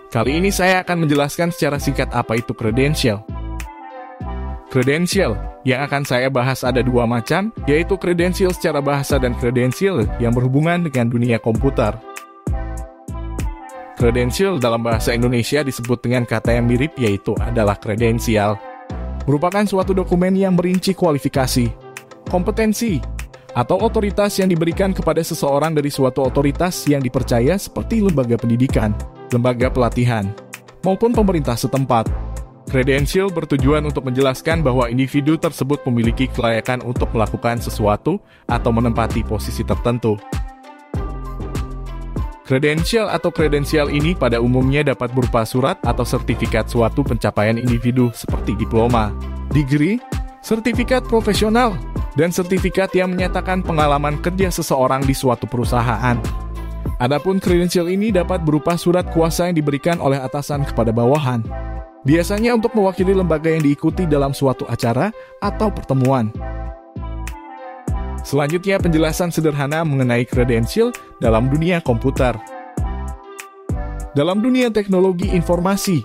Kali ini saya akan menjelaskan secara singkat apa itu credential. Credential yang akan saya bahas ada dua macam, yaitu credential secara bahasa dan credential yang berhubungan dengan dunia komputer. Credential dalam bahasa Indonesia disebut dengan kata yang mirip, yaitu adalah kredensial. Merupakan suatu dokumen yang merinci kualifikasi, kompetensi, atau otoritas yang diberikan kepada seseorang dari suatu otoritas yang dipercaya seperti lembaga pendidikan, lembaga pelatihan, maupun pemerintah setempat. Credential bertujuan untuk menjelaskan bahwa individu tersebut memiliki kelayakan untuk melakukan sesuatu atau menempati posisi tertentu. Credential atau kredensial ini pada umumnya dapat berupa surat atau sertifikat suatu pencapaian individu seperti diploma, degree, sertifikat profesional, dan sertifikat yang menyatakan pengalaman kerja seseorang di suatu perusahaan. Adapun kredensial ini dapat berupa surat kuasa yang diberikan oleh atasan kepada bawahan, biasanya untuk mewakili lembaga yang diikuti dalam suatu acara atau pertemuan. Selanjutnya penjelasan sederhana mengenai kredensial dalam dunia komputer. Dalam dunia teknologi informasi,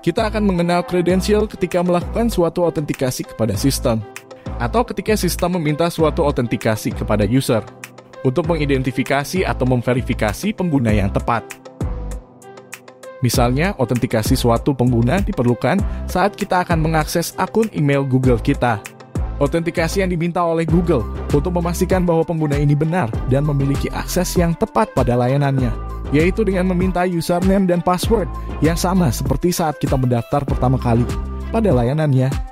kita akan mengenal kredensial ketika melakukan suatu autentikasi kepada sistem, atau ketika sistem meminta suatu autentikasi kepada user, untuk mengidentifikasi atau memverifikasi pengguna yang tepat. Misalnya, autentikasi suatu pengguna diperlukan saat kita akan mengakses akun email Google kita. Autentikasi yang diminta oleh Google untuk memastikan bahwa pengguna ini benar dan memiliki akses yang tepat pada layanannya, yaitu dengan meminta username dan password yang sama seperti saat kita mendaftar pertama kali pada layanannya.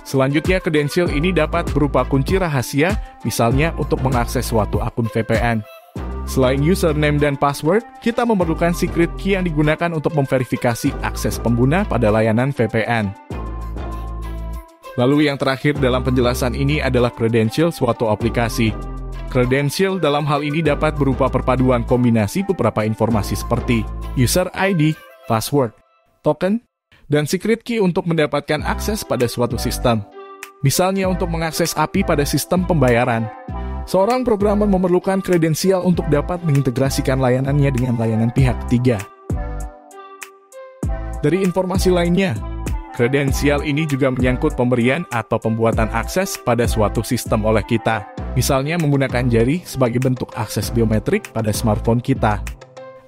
Selanjutnya, credential ini dapat berupa kunci rahasia, misalnya untuk mengakses suatu akun VPN. Selain username dan password, kita memerlukan secret key yang digunakan untuk memverifikasi akses pengguna pada layanan VPN. Lalu yang terakhir dalam penjelasan ini adalah credential suatu aplikasi. Credential dalam hal ini dapat berupa perpaduan kombinasi beberapa informasi seperti user ID, password, token, dan secret key untuk mendapatkan akses pada suatu sistem. Misalnya untuk mengakses API pada sistem pembayaran. Seorang programmer memerlukan kredensial untuk dapat mengintegrasikan layanannya dengan layanan pihak ketiga. Dari informasi lainnya, kredensial ini juga menyangkut pemberian atau pembuatan akses pada suatu sistem oleh kita. Misalnya menggunakan jari sebagai bentuk akses biometrik pada smartphone kita.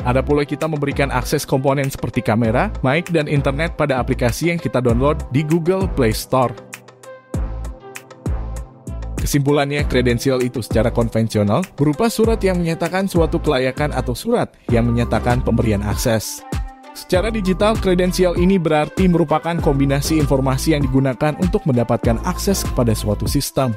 Ada pula kita memberikan akses komponen seperti kamera, mic, dan internet pada aplikasi yang kita download di Google Play Store. Kesimpulannya, kredensial itu secara konvensional berupa surat yang menyatakan suatu kelayakan atau surat yang menyatakan pemberian akses. Secara digital, kredensial ini berarti merupakan kombinasi informasi yang digunakan untuk mendapatkan akses kepada suatu sistem.